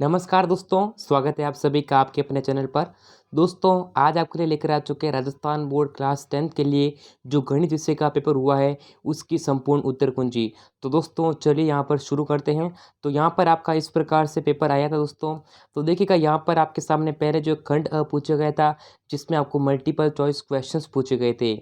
नमस्कार दोस्तों, स्वागत है आप सभी का आपके अपने चैनल पर। दोस्तों, आज आपके लिए लेकर आ चुके हैं राजस्थान बोर्ड क्लास 10th के लिए जो गणित विषय का पेपर हुआ है, उसकी संपूर्ण उत्तर कुंजी। तो दोस्तों चलिए यहाँ पर शुरू करते हैं। तो यहाँ पर आपका इस प्रकार से पेपर आया था दोस्तों। तो देखिएगा यहाँ पर आपके सामने पहले जो खंड अ पूछा गया था, जिसमें आपको मल्टीपल चॉइस क्वेश्चंस पूछे गए थे।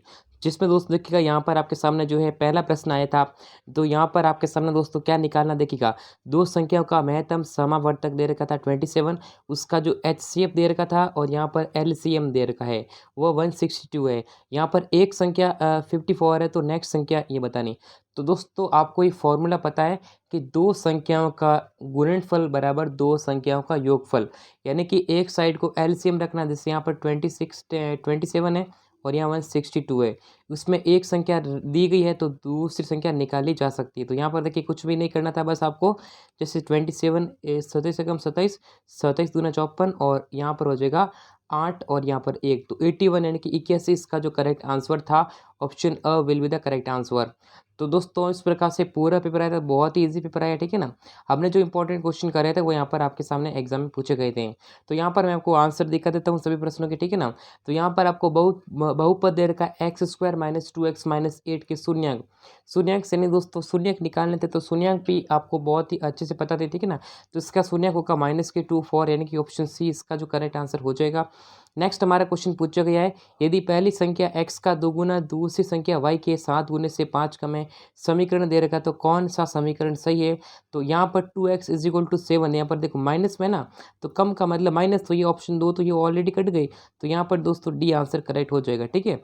जिसमें दोस्तों देखिएगा यहाँ पर आपके सामने जो है पहला प्रश्न आया था। तो यहाँ पर आपके सामने दोस्तों क्या निकालना देखिएगा, दो संख्याओं का महत्तम समावर्तक दे रखा था 27, उसका जो एचसीएफ दे रखा था और यहाँ पर एलसीएम दे रखा है वो 162 है। यहाँ पर एक संख्या 54 है, तो नेक्स्ट संख्या ये बतानी। तो दोस्तों आपको ये फॉर्मूला पता है कि दो संख्याओं का गुणनफल बराबर दो संख्याओं का योगफल, यानी कि एक साइड को एलसीएम रखना, जैसे यहाँ पर 27 है और यहाँ 162 है। उसमें एक संख्या दी गई है तो दूसरी संख्या निकाली जा सकती है। तो यहाँ पर देखिए कुछ भी नहीं करना था, बस आपको जैसे 27 27 एकम 27, 27 दूना 54 और यहाँ पर हो जाएगा 8 और यहाँ पर 1, तो 81 यानी कि 81 इसका जो करेक्ट आंसर था। Option a will be the correct answer. तो दोस्तों इस प्रकार से पूरा पेपर आया था, बहुत ही ईजी पेपर आया, ठीक है ना। हमने जो इंपॉर्टेंट क्वेश्चन करे थे वो यहाँ पर आपके सामने एग्जाम में पूछे गए थे। तो यहाँ पर मैं आपको आंसर दिखा देता हूँ सभी प्रश्नों के, ठीक है ना। तो यहाँ पर आपको बहुपद दे रखा है x² - 2x - 8 के शून्यक। शून्यक से नहीं दोस्तों, शून्यक निकालने थे तो शून्यक भी आपको बहुत ही अच्छे से पता थे, ठीक है ना। तो इसका शून्यक होगा -2 यानी कि ऑप्शन सी इसका जो करेक्ट आंसर हो जाएगा। नेक्स्ट हमारा क्वेश्चन पूछा गया है, यदि पहली संख्या x का दोगुना दूसरी संख्या y के 7 गुने से 5 कम है, समीकरण दे रखा है, तो कौन सा समीकरण सही है। तो यहाँ पर 2x = 7, यहाँ पर देखो माइनस में ना, तो कम का मतलब माइनस, तो ये ऑप्शन 2 तो ये ऑलरेडी कट गई। तो यहाँ पर दोस्तों डी आंसर करेक्ट हो जाएगा, ठीक है।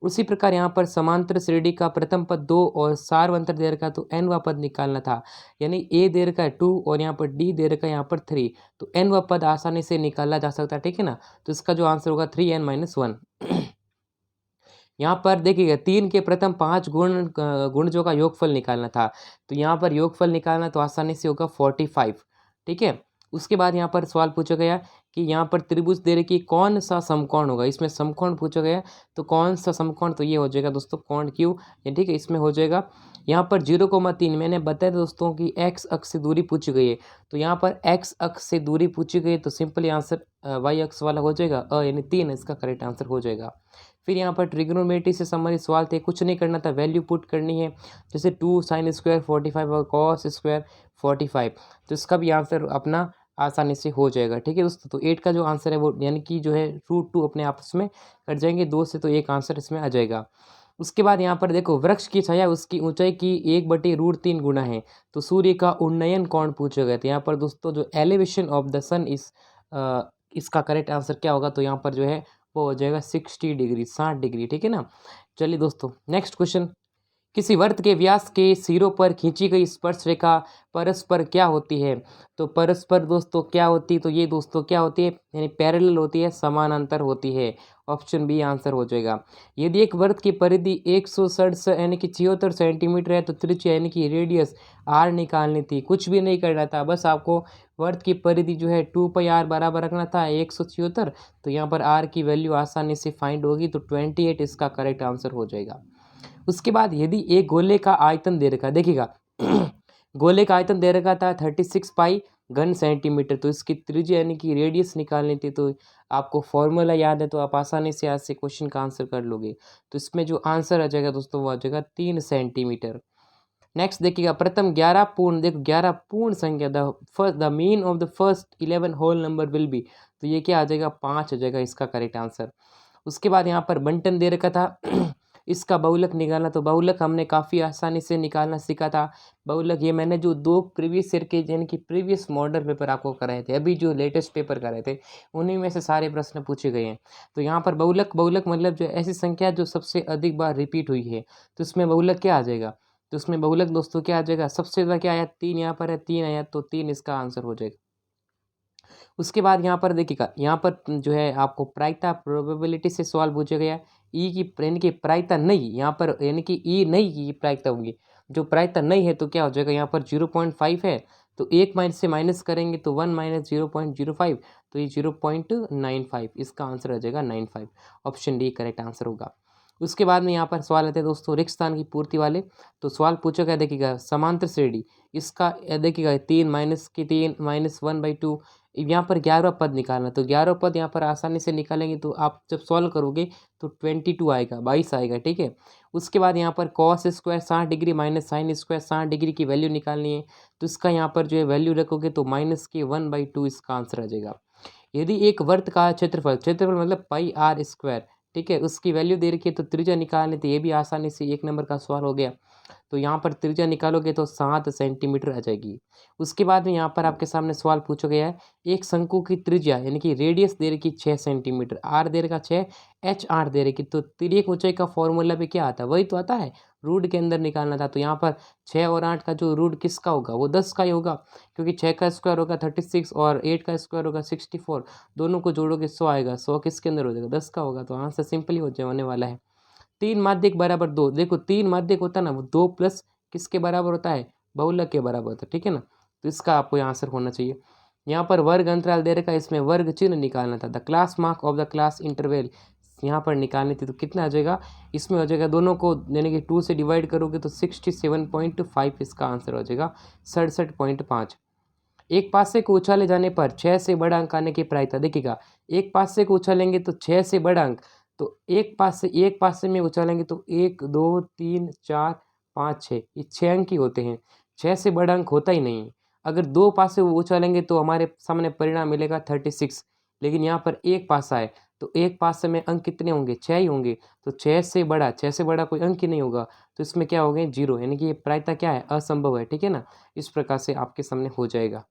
उसी प्रकार यहाँ पर समांतर श्रेणी का प्रथम पद 2 और सार्वंतर दे रखा है, तो n वा पद निकालना था। यानी a दे रखा है 2 और यहाँ पर d दे रखा है यहाँ पर 3, तो n वा पद आसानी से निकाला जा सकता है, ठीक है ना। तो इसका जो आंसर होगा 3n - 1। यहाँ पर देखिएगा 3 के प्रथम 5 गुणजों का योगफल निकालना था। तो यहाँ पर योगफल निकालना तो आसानी से होगा 45, ठीक है। उसके बाद यहाँ पर सवाल पूछा गया कि यहाँ पर त्रिभुज दे रखी कौन सा समकोण होगा, इसमें समकोण पूछा गया। तो कौन सा समकोण, तो ये हो जाएगा दोस्तों कोण क्यू, ये ठीक है, इसमें हो जाएगा। यहाँ पर 0,3 मैंने बताया था दोस्तों कि x अक्ष से दूरी पूछी गई है। तो यहाँ पर x अक्ष से दूरी पूछी गई तो सिंपली आंसर y अक्ष वाला हो जाएगा, यानी 3 इसका करेक्ट आंसर हो जाएगा। फिर यहाँ पर ट्रिग्नोमेट्री से संबंधित सवाल थे, कुछ नहीं करना था, वैल्यू पुट करनी है। जैसे 2 sin² 45 और cos² 45, तो इसका भी आंसर अपना आसानी से हो जाएगा, ठीक है दोस्तों। तो 8 का जो आंसर है वो यानी कि जो है √2 अपने आपस में कट जाएंगे, 2 से तो एक आंसर इसमें आ जाएगा। उसके बाद यहाँ पर देखो वृक्ष की छाया उसकी ऊंचाई की 1/√3 गुना है, तो सूर्य का उन्नयन कोण पूछा गया था। यहाँ पर दोस्तों जो एलिवेशन ऑफ द सन इस इसका करेक्ट आंसर क्या होगा, तो यहाँ पर जो है वो हो जाएगा 60 डिग्री, 60 डिग्री, ठीक है ना। चलिए दोस्तों नेक्स्ट क्वेश्चन, किसी वृत्त के व्यास के सिरों पर खींची गई स्पर्श रेखा परस्पर क्या होती है। तो परस्पर दोस्तों क्या होती है, तो ये दोस्तों क्या होती है, यानी पैरेलल होती है, समानांतर होती है। ऑप्शन बी आंसर हो जाएगा। यदि एक वृत्त की परिधि 167 यानी कि 76 सेंटीमीटर है, तो त्रिज्या यानी कि रेडियस आर निकालनी थी, कुछ भी नहीं करना था, बस आपको वृत्त की परिधि जो है 2πr बराबर रखना था 176। तो यहाँ पर आर की वैल्यू आसानी से फाइंड होगी, तो 28 इसका करेक्ट आंसर हो जाएगा। उसके बाद यदि एक गोले का आयतन दे रखा, देखिएगा गोले का आयतन दे रखा था 36 पाई घन सेंटीमीटर, तो इसकी त्रिज्या यानी कि रेडियस निकालनी थी। तो आपको फॉर्मूला याद है तो आप आसानी से आज से क्वेश्चन का आंसर कर लोगे। तो इसमें जो आंसर आ जाएगा दोस्तों वो आ जाएगा 3 सेंटीमीटर। नेक्स्ट देखिएगा प्रथम 11 पूर्ण, देखो 11 पूर्ण संख्या, the mean of the first 11 whole number will be, तो ये क्या आ जाएगा 5 आ जाएगा इसका करेक्ट आंसर। उसके बाद यहाँ पर बंटन दे रखा था इसका बहुलक निकालना, तो बहुलक हमने काफ़ी आसानी से निकालना सीखा था। बहुलक ये मैंने जो 2 प्रीवियस ईयर के यानी कि प्रीवियस मॉडल पेपर आपको कराए थे, अभी जो लेटेस्ट पेपर कराए थे उन्हीं में से सारे प्रश्न पूछे गए हैं। तो यहाँ पर बहुलक बहुलक मतलब जो ऐसी संख्या जो सबसे अधिक बार रिपीट हुई है, तो इसमें बहुलक क्या आ जाएगा, तो इसमें बहुलक दोस्तों क्या आ जाएगा, सबसे ज़्यादा क्या आया 3, यहाँ पर है 3 आया, तो 3 इसका आंसर हो जाएगा। उसके बाद यहाँ पर देखिएगा, यहाँ पर जो है आपको प्रायिकता प्रोबेबिलिटी से सवाल पूछा गया। ई की यानी कि प्रायिकता नहीं, यहाँ पर यानी कि ई नहीं की प्रायिकता होगी, जो प्रायिकता नहीं है तो क्या हो जाएगा, यहाँ पर 0.5 है, तो एक माइनस से माइनस करेंगे तो 1 - 0.05, तो ये 0.95 इसका आंसर आ जाएगा 95। ऑप्शन डी करेक्ट आंसर होगा। उसके बाद में यहाँ पर सवाल आते हैं दोस्तों रिक्त स्थान की पूर्ति वाले। तो सवाल पूछा गया, देखिएगा समांतर श्रेणी, इसका देखिएगा 3 माइनस की 3 माइनस 1/2, यहाँ पर 11वां पद निकालना। तो 11वां पद यहाँ पर आसानी से निकालेंगे, तो आप जब सॉल्व करोगे तो 22 आएगा, 22 आएगा, ठीक है। उसके बाद यहाँ पर cos square 60 degree minus sine square 60 degree की वैल्यू निकालनी है। तो इसका यहाँ पर जो है वैल्यू रखोगे तो माइनस के 1/2 इसका आंसर आ जाएगा। यदि एक वर्त का क्षेत्रफल, क्षेत्रफल मतलब पाई आर स्क्वायर, ठीक है, उसकी वैल्यू दे रखी है, तो त्रिज्या निकालनी थी। ये भी आसानी से 1 नंबर का सवाल हो गया। तो यहाँ पर त्रिज्या निकालोगे तो 7 सेंटीमीटर आ जाएगी। उसके बाद में यहाँ पर आपके सामने सवाल पूछा गया है, एक शंकु की त्रिज्या यानी कि रेडियस दे रखी 6 सेंटीमीटर, आर दे रखा 6, एच आर दे रखी। तो तिर्यक ऊंचाई का फॉर्मूला भी क्या आता है, वही तो आता है, रूट के अंदर निकालना था। तो यहाँ पर 6 और 8 का जो रूट किसका होगा, वो 10 का ही होगा, क्योंकि 6 का स्क्वायर होगा 36 और 8 का स्क्वायर होगा 64। दोनों को जोड़ोगे 100 आएगा, 100 किसके अंदर हो जाएगा, 10 का होगा। तो आंसर सिंपली होने वाला है 3 माध्यक बराबर 2। देखो 3 माध्यक होता है ना, वो 2 प्लस किसके बराबर होता है, बहुलक के बराबर होता है, ठीक है ना। तो इसका आपको आंसर होना चाहिए। यहाँ पर वर्ग अंतराल दे रखा है, इसमें वर्ग चिन्ह निकालना था। The class mark of the class interval यहाँ पर निकालनी थी। तो कितना आ जाएगा, इसमें हो जाएगा दोनों को यानी कि 2 से डिवाइड करोगे तो 67.5 इसका आंसर हो जाएगा, 67.5। एक पासे को उछाले जाने पर 6 से बड़ा अंक आने की प्रायिकता, देखिएगा एक पासे को उछालेंगे तो 6 से बड़ा अंक, तो एक पासे में उछालेंगे तो 1 2 3 4 5 6, ये 6 अंक ही होते हैं, 6 से बड़ा अंक होता ही नहीं है। अगर 2 पासे उछालेंगे तो हमारे सामने परिणाम मिलेगा 36, लेकिन यहाँ पर एक पासा है, तो एक पासे में अंक कितने होंगे, 6 ही होंगे। तो 6 से बड़ा कोई अंक ही नहीं होगा, तो इसमें क्या हो गए, 0, यानी कि ये प्रायिकता क्या है, असंभव है, ठीक है ना। इस प्रकार से आपके सामने हो जाएगा।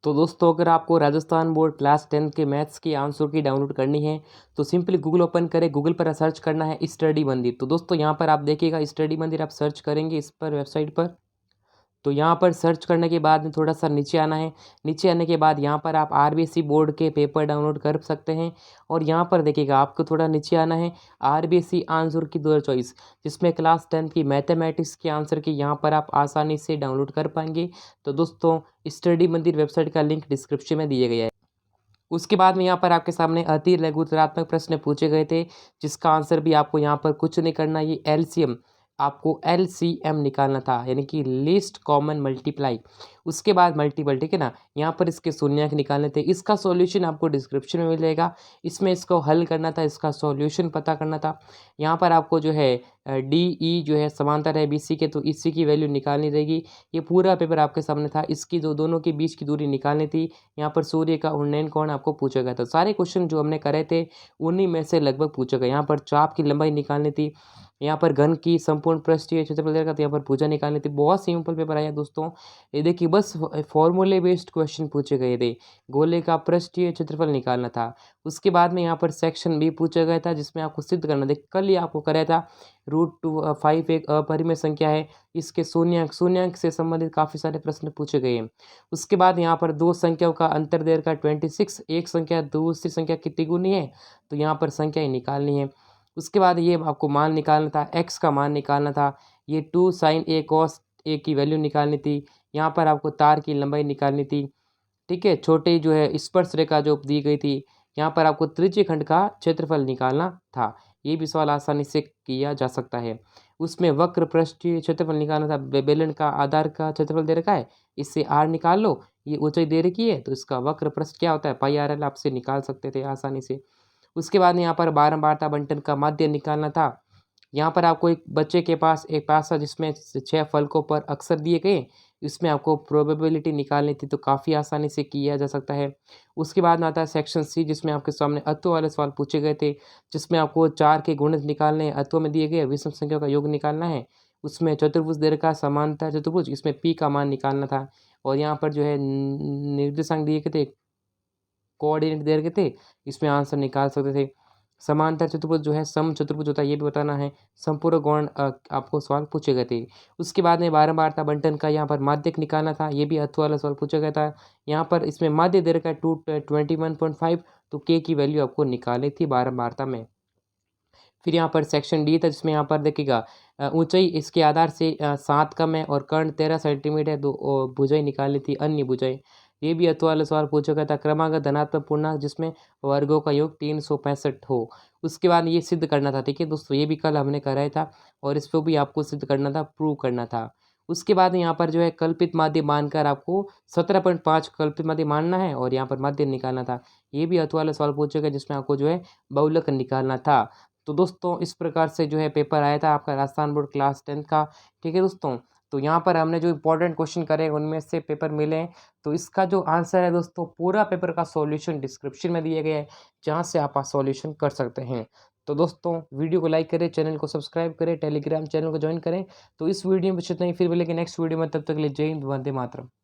तो दोस्तों अगर आपको राजस्थान बोर्ड क्लास 10 के मैथ्स की आंसर की डाउनलोड करनी है तो सिंपली गूगल ओपन करें, गूगल पर सर्च करना है स्टडी मंदिर। तो दोस्तों यहाँ पर आप देखिएगा स्टडी मंदिर आप सर्च करेंगे इस पर वेबसाइट पर, तो यहाँ पर सर्च करने के बाद में थोड़ा सा नीचे आना है। नीचे आने के बाद यहाँ पर आप आरबीएससी बोर्ड के पेपर डाउनलोड कर सकते हैं। और यहाँ पर देखिएगा आपको थोड़ा नीचे आना है, आरबीएससी आंसर की 2 चॉइस, जिसमें क्लास 10 की मैथमेटिक्स के आंसर की यहाँ पर आप आसानी से डाउनलोड कर पाएंगे। तो दोस्तों स्टडी मंदिर वेबसाइट का लिंक डिस्क्रिप्शन में दिया गया है। उसके बाद में यहाँ पर आपके सामने अति लघुत्तरात्मक प्रश्न पूछे गए थे, जिसका आंसर भी आपको यहाँ पर कुछ नहीं करना, ये एलसीएम, आपको एलसीएम निकालना था, यानी कि लीस्ट कॉमन मल्टीप्लाई। उसके बाद मल्टीपल, ठीक है ना। यहाँ पर इसके शून्यक निकालने थे, इसका सॉल्यूशन आपको डिस्क्रिप्शन में मिल जाएगा। इसमें इसको हल करना था, इसका सॉल्यूशन पता करना था। यहाँ पर आपको जो है डी ई जो है समांतर है बीसी के, तो इसी की वैल्यू निकालनी रहेगी। ये पूरा पेपर आपके सामने था, इसकी जो दोनों के बीच की दूरी निकालनी थी। यहाँ पर सूर्य का उन्नयन कोण आपको पूछा गया था। सारे क्वेश्चन जो हमने करे थे उन्हीं में से लगभग पूछा गया। यहाँ पर चाप की लंबाई निकालनी थी, यहाँ पर घन की संपूर्ण पृष्ठीय क्षेत्रफल देगा, तो यहाँ पर भुजा निकालनी थी। बहुत सिंपल पेपर आया दोस्तों, ये देखिए बस फॉर्मूले बेस्ड क्वेश्चन पूछे गए थे। गोले का पृष्ठीय क्षेत्रफल निकालना था। उसके बाद में यहाँ पर सेक्शन बी पूछा गया था, जिसमें आपको सिद्ध करना था। कल ही आपको कराया था √5 एक अपरिमेय संख्या है, इसके शून्यंक से संबंधित काफ़ी सारे प्रश्न पूछे गए हैं। उसके बाद यहाँ पर दो संख्याओं का अंतर दे रखा 26, एक संख्या दूसरी संख्या कितनी गुनी है, तो यहाँ पर संख्या ही निकालनी है। उसके बाद ये आपको मान निकालना था, एक्स का मान निकालना था। ये 2 sin a cos a की वैल्यू निकालनी थी। यहाँ पर आपको तार की लंबाई निकालनी थी, ठीक है। छोटे जो है स्पर्श रेखा जो दी गई थी, यहाँ पर आपको त्रिज्य खंड का क्षेत्रफल निकालना था। ये भी सवाल आसानी से किया जा सकता है। उसमें वक्र पृष्ठीय क्षेत्रफल निकालना था। बेलन का आधार का क्षेत्रफल दे रखा है, इससे आर निकाल लो। ये ऊंचाई दे रखी है, तो इसका वक्र पृष्ठ क्या होता है, पाई आर एल, आपसे निकाल सकते थे आसानी से। उसके बाद यहाँ पर बारंबारता बंटन का माध्य निकालना था। यहाँ पर आपको एक बच्चे के पास एक पासा जिसमें 6 फलकों पर अक्षर दिए गए, इसमें आपको प्रोबेबिलिटी निकालनी थी, तो काफ़ी आसानी से किया जा सकता है। उसके बाद में आता है सेक्शन सी, जिसमें आपके सामने अत्वों वाले सवाल पूछे गए थे, जिसमें आपको 4 के गुणज निकालने हैं, अत्वों में दिए गए विषम संख्याओं का योग निकालना है। उसमें चतुर्भुज दे रखा, समानता चतुर्भुज, इसमें पी का मान निकालना था। और यहाँ पर जो है निर्देशांक दिए गए थे, कोऑर्डिनेट दे रखे थे, इसमें आंसर निकाल सकते थे। समांतर चतुर्भुज जो है सम चतुर्भुज होता है, ये भी बताना है। संपूर्ण गौण आपको सवाल पूछे गए थे। उसके बाद में बारंबारता बंटन का यहाँ पर माध्यक निकालना था, ये भी अत्व वाला सवाल पूछा गया था। यहाँ पर इसमें माध्य दे रखा है 21.5, तो के की वैल्यू आपको निकाली थी बारंबारता में। फिर यहाँ पर सेक्शन डी था, जिसमें यहाँ पर देखिएगा ऊंचाई इसके आधार से 7 कम है और कर्ण 13 सेंटीमीटर है, दो भुजाएं निकालनी थी, अन्य भुजाएं। ये भी अतः वाला सवाल पूछा गया था। क्रमागत धनात्मक पूर्णांक जिसमें वर्गों का योग 365 हो। उसके बाद ये सिद्ध करना था, ठीक है दोस्तों, ये भी कल हमने कराया था और इसको भी आपको सिद्ध करना था, प्रूव करना था। उसके बाद यहाँ पर जो है कल्पित माध्य मानकर आपको 17.5 कल्पित माध्य मानना है और यहाँ पर माध्य निकालना था। ये भी अतः वाला सवाल पूछा गया जिसमें आपको जो है बहुलक निकालना था। तो दोस्तों इस प्रकार से जो है पेपर आया था आपका राजस्थान बोर्ड क्लास 10 का, ठीक है दोस्तों। तो यहाँ पर हमने जो इंपॉर्टेंट क्वेश्चन करे उनमें से पेपर मिले हैं। तो इसका जो आंसर है दोस्तों, पूरा पेपर का सॉल्यूशन डिस्क्रिप्शन में दिया गया है, जहाँ से आप सॉल्यूशन कर सकते हैं। तो दोस्तों वीडियो को लाइक करें, चैनल को सब्सक्राइब करें, टेलीग्राम चैनल को ज्वाइन करें। तो इस वीडियो में बस इतना ही, फिर मिलेंगे नेक्स्ट वीडियो में, तब तक के लिए जय हिंद, वंदे मातरम।